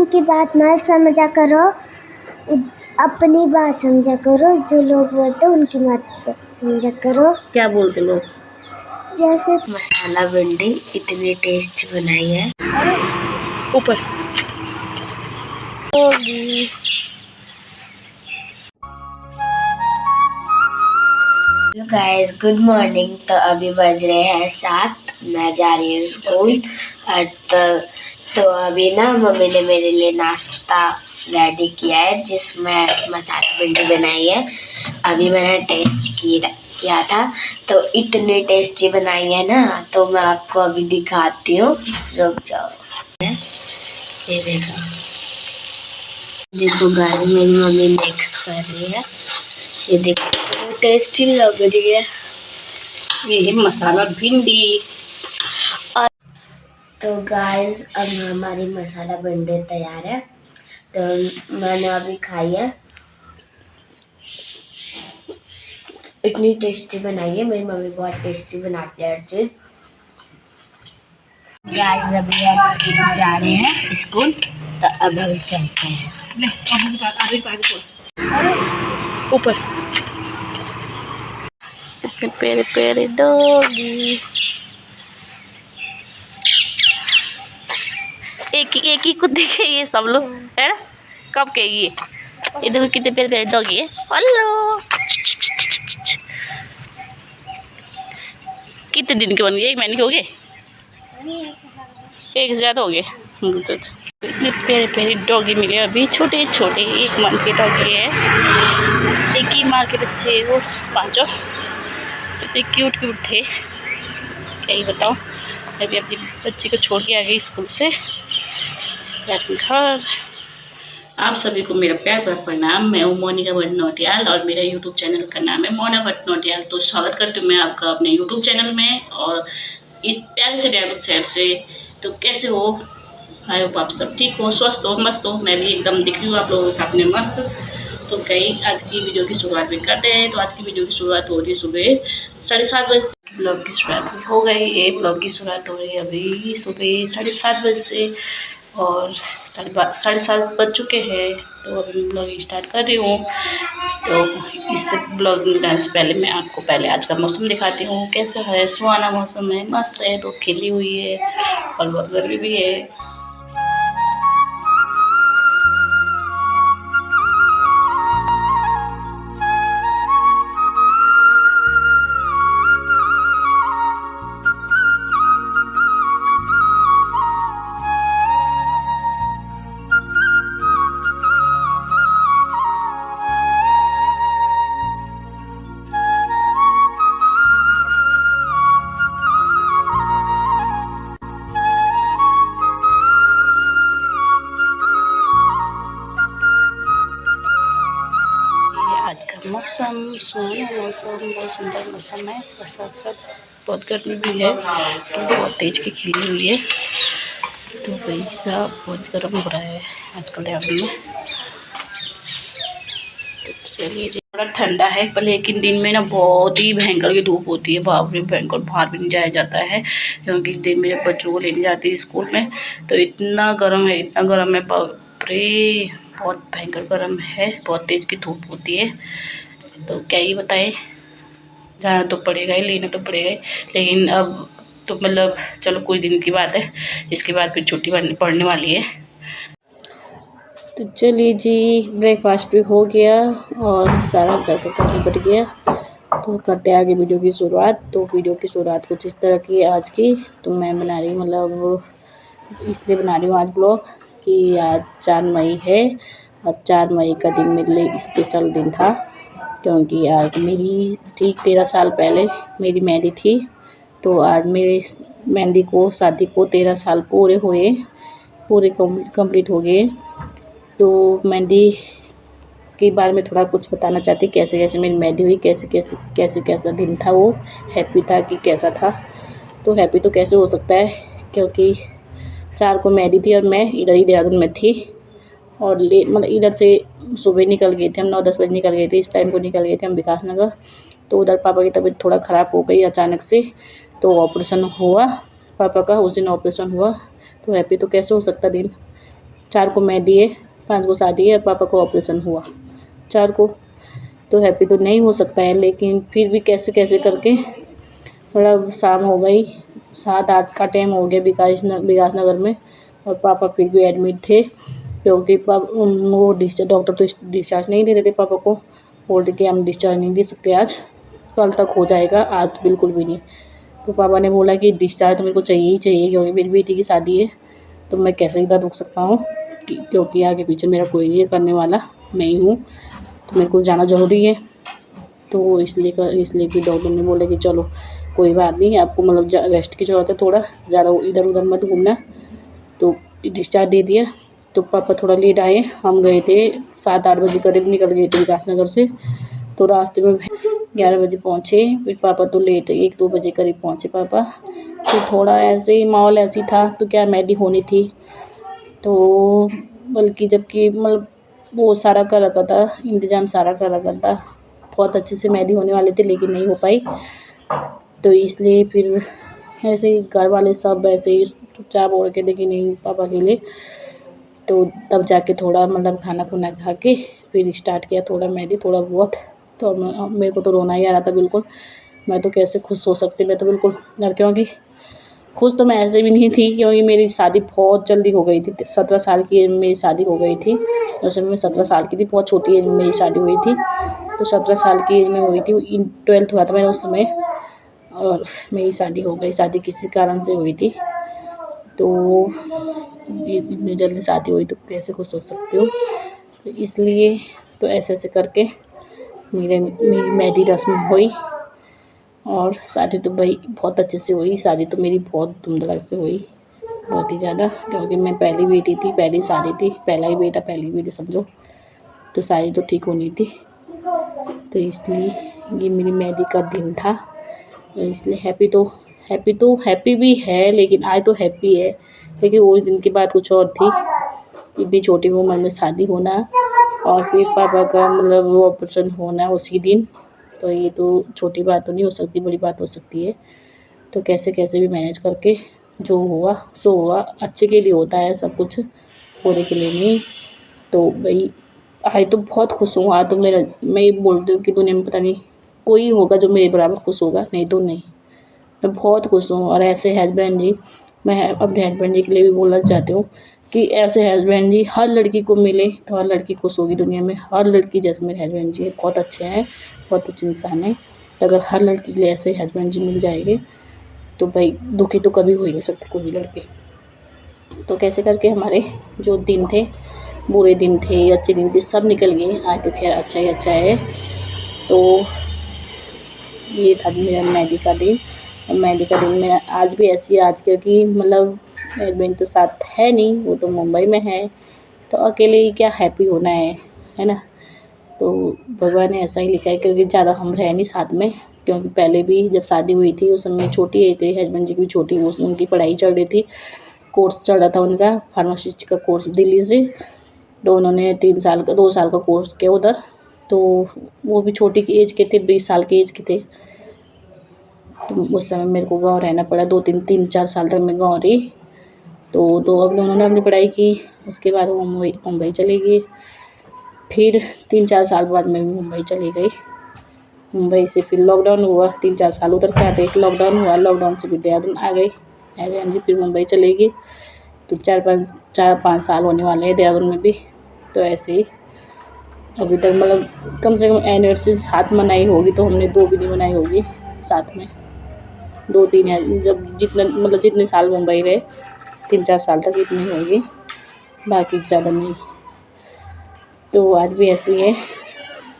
उनकी बात मत समझा करो, अपनी बात समझा करो। जो लोग बोलते हैं उनकी बात समझा करो। क्या बोलते लोग? जैसे मसाला भिंडी इतनी टेस्टी बनाई है। ऊपर होगी। Guys good morning. तो अभी बज रहे हैं 7। मैं जा रही हूँ स्कूल। तो अभी ना मम्मी ने मेरे लिए नाश्ता रेडी किया है जिसमें मसाला भिंडी बनाई है। अभी मैंने टेस्ट किया था तो इतनी टेस्टी बनाई है ना, तो मैं आपको अभी दिखाती हूँ। रुक जाओ। ये देखो गाइस, मेरी मम्मी मिक्स कर रही है। ये देखो टेस्टी लग रही है। ये है मसाला भिंडी। और तो गाइस अब हमारी मसाला भिंडी तैयार है। तो मैंने अभी खाई है। इतनी टेस्टी बनाई है। मेरी मम्मी बहुत टेस्टी बनाती है हर चीज। गाइस अभी हम जा रहे हैं स्कूल, तो अब हम चलते हैं। ऊपर प्यारे प्यारे डॉगी। एक ही को देखे ये सब लोग, है ना? कब के ये देखो कितने प्यारे प्यारे डॉगी है। हेलो, कितने दिन के बन गए? 1 महीने के हो गए? 1 से ज़्यादा हो गए। तो इतने प्यारे प्यारे डॉगी मिले अभी, छोटे छोटे 1 मंथ के डॉगी है। एक ही माँ के बच्चे, वो 5 इतने क्यूट क्यूट थे, क्या ही बताओ। अभी अपनी बच्ची को छोड़ के आ गई स्कूल से घर। आप सभी को मेरा प्यार भरा प्रणाम। मैं हूँ मोनिका भट्ट नौटियाल और मेरा यूट्यूब चैनल का नाम है मोना भट्ट नौटियाल। तो स्वागत करती हूँ मैं आपका अपने यूट्यूब चैनल में और इस प्यारे से डेवलप शहर से। तो कैसे हो? आई होप आप सब ठीक हो, स्वस्थ हो, मस्त हो। मैं भी एकदम दिख रही हूँ आप लोगों के सामने मस्त। तो कहीं आज की वीडियो की शुरुआत भी करते हैं। तो आज की वीडियो की शुरुआत हो रही है सुबह 7:30 बजे से। ब्लॉग की शुरुआत भी हो गई है। ब्लॉग की शुरुआत हो रही है अभी सुबह 7:30 बजे से और 7:30 बज चुके हैं। तो अभी मैं ब्लॉग स्टार्ट कर रही हूँ। तो इस ब्लॉग डालने से पहले मैं आपको पहले आज का मौसम दिखाती हूँ कैसा है। सुहाना मौसम है, मस्त है, तो खिली हुई है और बहुत गर्मी भी है। आज का मौसम सुहाना मौसम, बहुत सुंदर मौसम है। और साथ साथ बहुत गर्मी भी है, तो बहुत तेज की खिली हुई है। तो भाई साहब बहुत गर्म हो रहा है आजकल देहात में। तो चलिए जी, थोड़ा ठंडा है पर लेकिन दिन में ना बहुत ही भयंकर की धूप होती है। बाप रे भयंकर, बाहर भी नहीं जाया जाता है क्योंकि दिन में जब बच्चों को लेने जाती है स्कूल में तो इतना गर्म है, इतना गर्म है, बाप रे बहुत भयंकर गर्म है। बहुत तेज की धूप होती है। तो क्या ही बताएं, जाना तो पड़ेगा ही, लेना तो पड़ेगा ही। लेकिन अब तो मतलब चलो कुछ दिन की बात है, इसके बाद फिर छुट्टी पड़ने वाली है। तो चलिए जी, ब्रेकफास्ट भी हो गया और सारा घर का काम निपट गया। तो करते हैं आगे वीडियो की शुरुआत। तो वीडियो की शुरुआत कुछ इस तरह की है आज की। तो मैं बना रही हूँ, मतलब इसलिए बना रही हूँ आज ब्लॉग कि आज 4 मई है और 4 मई का दिन मेरे लिए स्पेशल दिन था क्योंकि आज मेरी ठीक 13 साल पहले मेरी मेहंदी थी। तो आज मेरे मेहंदी को, शादी को 13 साल पूरे कंप्लीट हो गए। तो मेहंदी के बारे में थोड़ा कुछ बताना चाहती, कैसे कैसे मेरी मेहंदी हुई, कैसा दिन था, वो हैप्पी था कि कैसा था। तो हैप्पी तो कैसे हो सकता है क्योंकि 4 को मेहंदी थी और मैं इधर ही देहरादून में थी और मतलब इधर से सुबह निकल गए थे हम, 9-10 बजे निकल गए थे। इस टाइम को निकल गए थे हम विकास नगर। तो उधर पापा की तबीयत थोड़ा ख़राब हो गई अचानक से, तो ऑपरेशन हुआ पापा का। उस दिन ऑपरेशन हुआ। तो हैप्पी तो कैसे हो सकता दिन 4 को मेहंदी है, 5 को शादी है और पापा को ऑपरेशन हुआ 4 को। तो हैप्पी तो नहीं हो सकता है, लेकिन फिर भी कैसे कैसे करके थोड़ा शाम हो गई, 7-8 का टाइम हो गया विकास नगर में, और पापा फिर भी एडमिट थे क्योंकि वो डॉक्टर तो डिस्चार्ज नहीं दे रहे थे पापा को, बोलते कि हम डिस्चार्ज नहीं दे सकते आज, कल तक हो जाएगा, आज बिल्कुल भी नहीं। तो पापा ने बोला कि डिस्चार्ज तो मेरे को चाहिए ही चाहिए क्योंकि मेरी बेटी की शादी है, तो मैं कैसे इधर रुक सकता हूँ क्योंकि आगे पीछे मेरा कोई नहीं करने वाला, मैं ही हूँ, तो मेरे को जाना ज़रूरी है। तो इसलिए फिर डॉक्टर ने बोला कि चलो कोई बात नहीं, आपको मतलब रेस्ट की ज़रूरत है, थोड़ा ज़्यादा इधर उधर मत घूमना। तो डिस्चार्ज दे दिया। तो पापा थोड़ा लेट आए, हम गए थे 7-8 बजे करीब निकल गए थे विकास नगर से, तो रास्ते में 11 बजे पहुँचे। फिर पापा तो लेट 1-2 बजे करीब पहुँचे पापा। तो थोड़ा ऐसे ही माहौल ऐसी था, तो क्या मेहंदी होनी थी, तो बल्कि जबकि मतलब वो सारा कर रखा था, इंतज़ाम सारा कर रखा था, बहुत अच्छे से मेहंदी होने वाली थी लेकिन नहीं हो पाई। तो इसलिए फिर ऐसे ही घर वाले सब ऐसे ही चुपचाप ओढ़ के देखी नहीं पापा के लिए, तो तब जाके थोड़ा मतलब खाना खुना खा के फिर स्टार्ट किया थोड़ा मेहंदी थोड़ा बहुत। तो मेरे को तो रोना ही आ रहा था बिल्कुल, मैं तो कैसे खुश हो सकती, मैं तो बिल्कुल लड़कियों की खुश तो मैं ऐसे भी नहीं थी क्योंकि मेरी शादी बहुत जल्दी हो गई थी, 17 साल की एज में मेरी शादी हो गई थी। उस समय मैं 17 साल की थी, बहुत छोटी एज में मेरी शादी हुई थी, तो 17 साल की एज में हुई थी, 12th हुआ था मेरा उस समय, और मेरी शादी हो गई, शादी किसी कारण से हुई थी। तो इतनी जल्दी शादी हुई तो कैसे खुश हो सकती हो, तो इसलिए तो ऐसे करके मेरी मेहंदी रस्म हुई, और शादी तो भाई बहुत अच्छे से हुई, शादी तो मेरी बहुत धूमधाम से हुई, बहुत ही ज़्यादा, क्योंकि मैं पहली बेटी थी, पहली शादी थी, पहला ही बेटा पहली बेटी समझो, तो शादी तो ठीक होनी थी। तो इसलिए ये मेरी मेहंदी का दिन था, तो इसलिए हैप्पी भी है, लेकिन आज तो हैप्पी है, लेकिन उस दिन की बात कुछ और थी, इतनी छोटी उम्र में शादी होना और फिर पापा का मतलब वो ऑपरेशन होना उसी दिन, तो ये तो छोटी बात तो नहीं हो सकती, बड़ी बात हो सकती है। तो कैसे कैसे भी मैनेज करके जो हुआ सो हुआ, अच्छे के लिए होता है सब कुछ, बुरे के लिए नहीं। तो भाई आज तो बहुत खुश हूँ, आज तो मैं ये बोलती हूँ कि दुनिया में पता नहीं कोई होगा जो मेरे बराबर खुश होगा, नहीं तो नहीं, मैं बहुत खुश हूँ। और ऐसे हस्बैंड जी, मैं अपने हस्बैंड जी के लिए भी बोलना चाहती हूँ कि ऐसे हस्बैंड जी हर लड़की को मिले तो हर लड़की खुश होगी दुनिया में, हर लड़की जैसे मेरे हस्बैंड जी बहुत अच्छे हैं, बहुत अच्छे इंसान हैं, तो अगर हर लड़की के लिए ऐसे हस्बैंड जी मिल जाएंगे तो भाई दुखी तो कभी हो ही नहीं सकते कोई भी लड़के। तो कैसे करके हमारे जो दिन थे, बुरे दिन थे अच्छे दिन थे, सब निकल गए, आज तो खैर अच्छा ही अच्छा है। तो ये था मेरा मेहंदी का दिन, और मेहंदी का दिन में आज भी ऐसी है आज, क्योंकि मतलब मेरे बहन तो साथ है नहीं, वो तो मुंबई में है, तो अकेले ही क्या हैप्पी होना है ना। तो भगवान ने ऐसा ही लिखा है, क्योंकि ज़्यादा हम रहे नहीं साथ में, क्योंकि पहले भी जब शादी हुई थी उस समय छोटी थी, हस्बैंड जी की भी छोटी, वो उनकी पढ़ाई चल रही थी, कोर्स चल रहा था उनका फार्मासिस्ट का कोर्स दिल्ली से, तो उन्होंने 2 साल का कोर्स किया उधर, तो वो भी छोटी की एज के थे, 20 साल की एज के थे। तो उस समय मेरे को गाँव रहना पड़ा, 3-4 साल तक मैं गाँव रही। तो अब उन्होंने अपनी पढ़ाई की, उसके बाद वो मुंबई चली गई, फिर 3-4 साल बाद मैं भी मुंबई चली गई। मुंबई से फिर लॉकडाउन हुआ, 3-4 साल उधर काटे, लॉकडाउन हुआ, लॉकडाउन से फिर देहरादून आ गई, जी फिर मुंबई चली गई। तो 4-5 साल होने वाले हैं देहरादून में भी। तो ऐसे ही अभी तक मतलब कम से कम एनिवर्सरी साथ मनाई होगी, तो हमने 2 भी नहीं मनाई होगी साथ में, 2-3 है, जब जितने साल मुंबई रहे 3-4 साल तक इतनी होगी, बाकी ज़्यादा नहीं। तो आज भी ऐसी है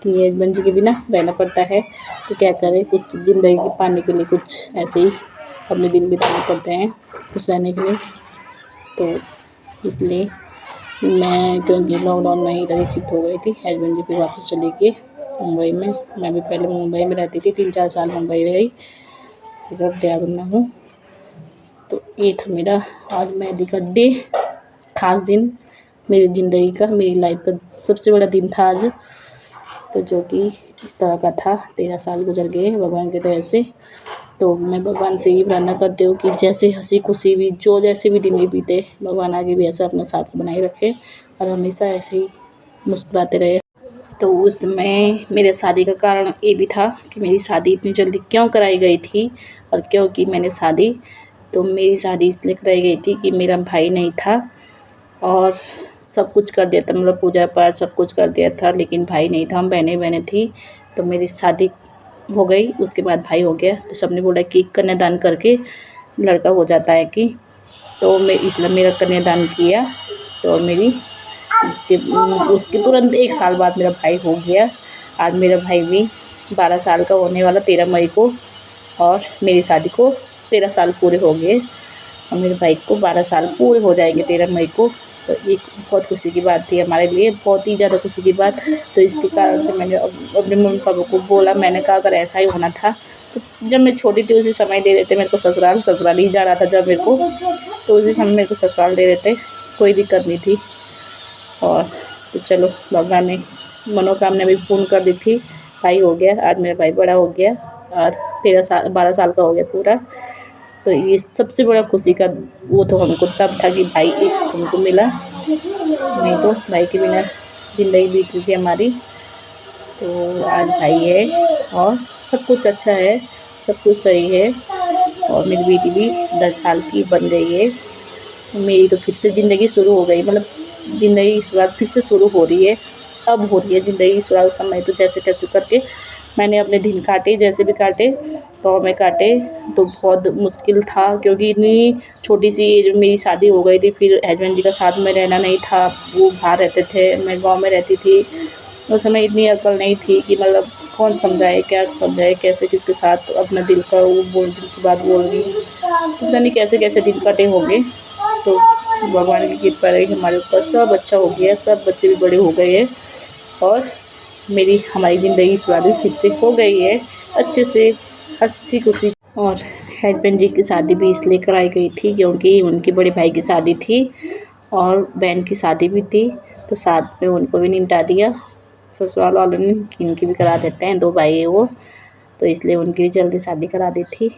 कि हस्बैंड जी के बिना रहना पड़ता है, तो क्या करें, कुछ ज़िंदगी पाने के लिए कुछ ऐसे ही अपने दिन बिताने पड़ते हैं खुश रहने के लिए। तो इसलिए मैं क्योंकि लॉकडाउन में इधर ही शिफ्ट हो गई थी, हस्बैंड जी फिर वापस चले गए मुंबई में, मैं भी पहले मुंबई में रहती थी, 3-4 साल मुंबई रही, फिर अब देहरादून में हूँ। तो ये था मेरा आज मेहंदी का डे, ख़ास दिन मेरी ज़िंदगी का, मेरी लाइफ का सबसे बड़ा दिन था आज, तो जो कि इस तरह का था। 13 साल गुजर गए भगवान की दया से। तो मैं भगवान से ये प्रार्थना करती हूँ कि जैसे हंसी खुशी भी जो जैसे भी दिन भी बीते, भगवान आगे भी ऐसा अपने साथ बनाए रखे और हमेशा ऐसे ही मुस्कुराते रहे। तो उसमें मेरे शादी का कारण ये भी था कि मेरी शादी इतनी जल्दी क्यों कराई गई थी और क्यों की मैंने शादी। तो मेरी शादी इसलिए कराई गई थी कि मेरा भाई नहीं था और सब कुछ कर दिया था, मतलब पूजा पाठ सब कुछ कर दिया था, लेकिन भाई नहीं था, हम बहनें थी। तो मेरी शादी हो गई, उसके बाद भाई हो गया। तो सबने बोला कि कन्यादान करके लड़का हो जाता है कि, तो मैं इसलिए मेरा कन्यादान किया। तो मेरी उसके तुरंत 1 साल बाद मेरा भाई हो गया। आज मेरा भाई भी 12 साल का होने वाला 13 मई को, और मेरी शादी को 13 साल पूरे हो गए और मेरे भाई को 12 साल पूरे हो जाएंगे 13 मई को। तो ये बहुत खुशी की बात थी हमारे लिए, बहुत ही ज़्यादा खुशी की बात। तो इसके कारण से मैंने अपने मम्मी पापा को बोला, मैंने कहा अगर ऐसा ही होना था तो जब मैं छोटी थी उसी समय दे देते मेरे को ससुराल ही जा रहा था जब मेरे को, तो उसी समय मेरे को ससुराल दे देते, कोई दिक्कत नहीं थी। और तो चलो भगवान ने मनोकामना भी पूर्ण कर दी थी, भाई हो गया। आज मेरा भाई बड़ा हो गया और 12 साल का हो गया पूरा। तो ये सबसे बड़ा खुशी का वो तो हमको तब था कि भाई एक हमको मिला, नहीं तो भाई के बिना ज़िंदगी बीत रही थी हमारी। तो आज भाई है और सब कुछ अच्छा है, सब कुछ सही है। और मेरी बेटी भी 10 साल की बन गई है। मेरी तो फिर से ज़िंदगी शुरू हो गई, मतलब ज़िंदगी की शुरुआत फिर से शुरू हो रही है, अब हो रही है ज़िंदगी की शुरुआत। उस समय तो जैसे तैसे करके मैंने अपने दिन काटे, जैसे भी काटे गाँव में काटे। तो बहुत मुश्किल था क्योंकि इतनी छोटी सी एज में मेरी शादी हो गई थी। फिर हस्बैंड जी का साथ में रहना नहीं था, वो बाहर रहते थे, मैं गाँव में रहती थी। उस समय इतनी अक्ल नहीं थी कि मतलब कौन समझाए, क्या समझाए, कैसे किसके साथ अपना दिल का वो दिल की बात बोल रही, पता नहीं कैसे कैसे दिन कटे होंगे। तो भगवान की कृपा रही हमारे ऊपर, सब अच्छा हो गया, सब बच्चे भी बड़े हो गए हैं और हमारी ज़िंदगी स्वाभाविक फिर से हो गई है अच्छे से, हंसी खुशी। और हस्बैंड जी की शादी भी इसलिए कराई गई थी क्योंकि उनके बड़े भाई की शादी थी और बहन की शादी भी थी, तो साथ में उनको भी निपटा दिया ससुराल वालों ने कि इनकी भी करा देते हैं, 2 भाई है वो, तो इसलिए उनकी भी जल्दी शादी करा दी थी।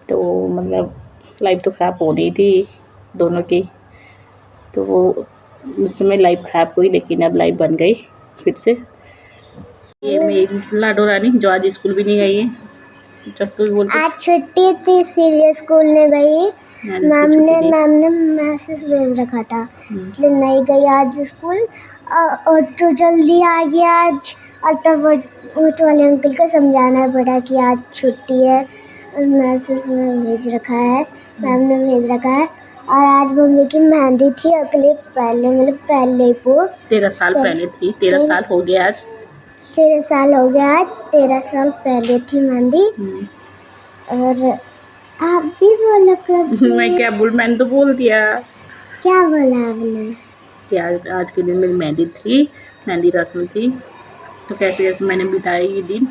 तो मतलब लाइफ तो ख़राब हो रही थी दोनों की, तो वो उस समय लाइफ ख़राब हुई लेकिन अब लाइफ बन गई फिर से। ये मेरी लाडो रानी जो आज स्कूल भी नहीं गई है, जब तो बोलते आज छुट्टी थी इसीलिए स्कूल नहीं गई। मैम ने मैसेज भेज रखा था इसलिए नहीं गई आज स्कूल। और तो जल्दी आ गया आज, और तब ऑटो वाले अंकल को समझाना पड़ा कि आज छुट्टी है और मैसेज में भेज रखा है, मैम ने भेज रखा है। और आज मम्मी की मेहंदी थी, अगले पहले मतलब पहले को 13 साल पहले थी, 13 साल हो गया आज, 13 साल हो गया आज, 13 साल पहले थी मेहंदी। और आप भी बोलो कुछ। मैं क्या बोल, मैंने तो बोल दिया। क्या बोला आपने? कि आज के दिन मेरी मेहंदी थी, मेहंदी रस्म थी, तो कैसे कैसे मैंने बिताए ये दिन,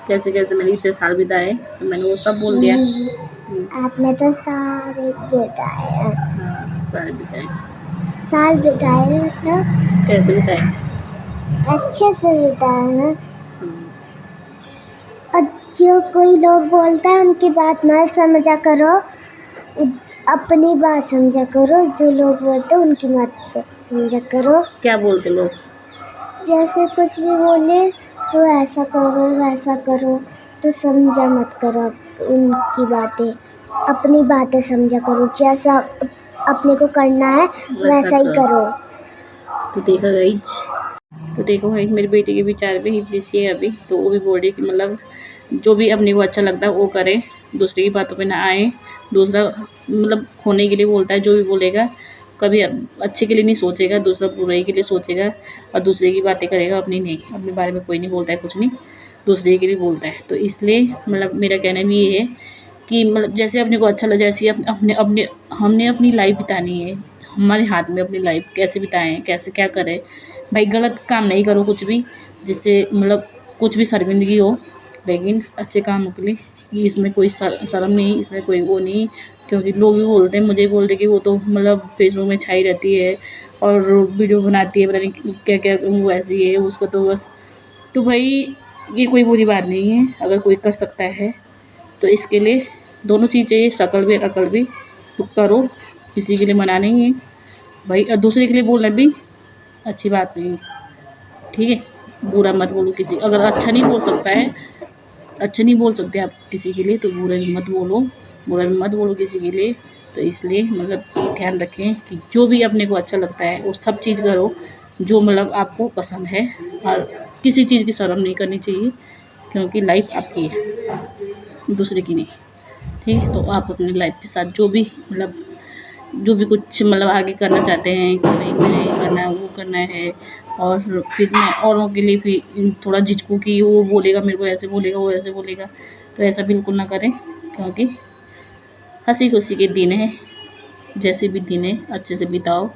कैसे कैसे मैंने इतने साल बिताए, तो मैंने वो सब बोल दिया। आपने तो सारे बिताए हैं। हाँ, सारे बिताए। साल बिताए मतलब कैसे बिताए? अच्छे से बिताए हैं। और जो कोई लोग बोलता है उनकी बात मत समझा करो, अपनी बात समझा करो। जो लोग बोलते हैं उनकी बात समझा करो। क्या बोलते लोग? जैसे कुछ भी बोले तो ऐसा करो वैसा करो, तो समझा मत करो उनकी बातें, अपनी बातें समझा करो। जैसा अपने को करना है वैसा ही करो। तो देखो गाइस मेरी बेटी के विचार भी इसी है अभी, तो वो भी बोल रही है कि मतलब जो भी अपने को अच्छा लगता है वो करें, दूसरे की बातों पे ना आए। दूसरा मतलब खोने के लिए बोलता है, जो भी बोलेगा कभी अच्छे के लिए नहीं सोचेगा, दूसरा बुराई के लिए सोचेगा और दूसरे की बातें करेगा, अपनी नहीं। अपने बारे में कोई नहीं बोलता है कुछ नहीं, दूसरे के लिए बोलता है। तो इसलिए मतलब मेरा कहना भी ये है कि मतलब जैसे अपने को अच्छा लगे, जैसे हमने अपनी लाइफ बितानी है, हमारे हाथ में अपनी लाइफ कैसे बिताएं, कैसे क्या करें। भाई गलत काम नहीं करो कुछ भी, जिससे मतलब कुछ भी शर्मिंदगी हो, लेकिन अच्छे कामों के लिए इसमें कोई शर्म नहीं, इसमें कोई वो नहीं। क्योंकि लोग भी बोलते हैं, मुझे बोलते कि वो तो मतलब फेसबुक में छाई रहती है और वीडियो बनाती है, पता नहीं क्या क्या, वो ऐसी है उसको तो बस। तो भाई ये कोई बुरी बात नहीं है, अगर कोई कर सकता है तो इसके लिए दोनों चीज़ चाहिए, शकल भी अकल भी। तो करो, किसी के लिए मना नहीं है भाई, और दूसरे के लिए बोलना भी अच्छी बात नहीं है, ठीक है। बुरा मत बोलो किसी, अगर अच्छा नहीं बोल सकता है, अच्छा नहीं बोल सकते आप किसी के लिए, तो बुरा मत बोलो, बुरा मत बोलो किसी के लिए। तो इसलिए मतलब ध्यान रखें कि जो भी अपने को अच्छा लगता है वो सब चीज़ करो जो मतलब आपको पसंद है, और किसी चीज़ की शर्म नहीं करनी चाहिए, क्योंकि लाइफ आपकी है, दूसरे की नहीं, ठीक है। तो आप अपनी लाइफ के साथ जो भी मतलब जो भी कुछ मतलब आगे करना चाहते हैं कि भाई मुझे ये करना है, वो करना है, और फिर मैं औरों के लिए भी थोड़ा झिझकूँ कि वो बोलेगा मेरे को, ऐसे बोलेगा, वो ऐसे बोलेगा, तो ऐसा बिल्कुल ना करें, क्योंकि हंसी खुशी के दिन है, जैसे भी दिन है अच्छे से बिताओ,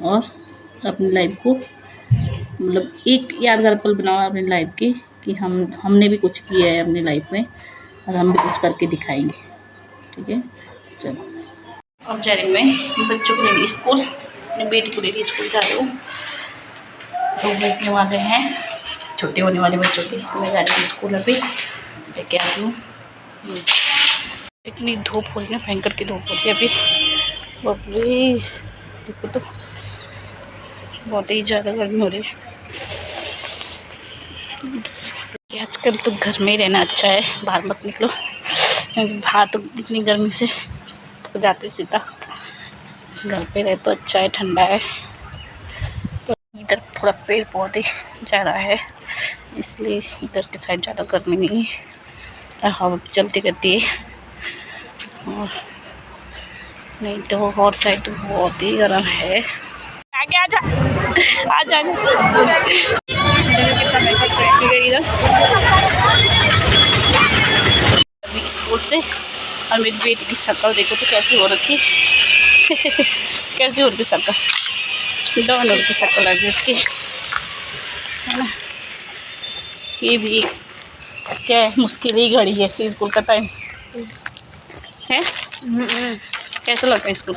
और अपनी लाइफ को मतलब एक यादगार पल बनाओ अपनी लाइफ के, कि हमने भी कुछ किया है अपनी लाइफ में, और हम भी कुछ करके दिखाएंगे, ठीक है। चलो, अब जा रही मैं बच्चों को लेने स्कूल, अपनी बेटी को लेने स्कूल जा रही हूँ। तो बैठने वाले हैं छुट्टी होने वाले बच्चों की, तो मैं जा रही हूँ स्कूल अभी लेके आती हूँ। इतनी धूप हो रही है ना, भयंकर की धूप हो रही है अभी, बाप रे, देखो तो बहुत ही ज़्यादा गर्मी हो रही है। आजकल तो घर में ही रहना अच्छा है, बाहर मत निकलो, क्योंकि बाहर तो इतनी गर्मी से तो जाते सीधा, घर पे रहे तो अच्छा है, ठंडा है। तो इधर थोड़ा पेड़ पौधे ज़्यादा है, इसलिए इधर के साइड ज़्यादा गर्मी नहीं है, हवा भी चलती रहती है, और नहीं तो और साइड तो बहुत ही गर्म है। आगे आजा आजा आजा, कितना मेकअप करके इधर अभी स्कूल से, और मेरी बेटी की शक्ल देखो तो कैसी हो रखी कैसी हो रखी शक्ल, दोनों की शक्ल आ गई उसकी, है ना। ये भी क्या है, मुश्किल ही घड़ी है स्कूल का टाइम है। कैसा लगता है स्कूल?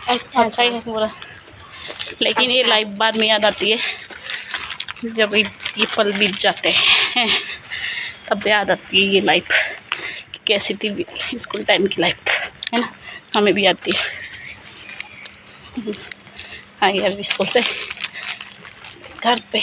अच्छा ही है पूरा, लेकिन ये लाइफ बाद में याद आती है, जब ये पल बीत जाते हैं तब याद आती है ये लाइफ कि कैसी थी स्कूल टाइम की लाइफ, है ना। हमें भी आती है। आई अभी स्कूल से घर पे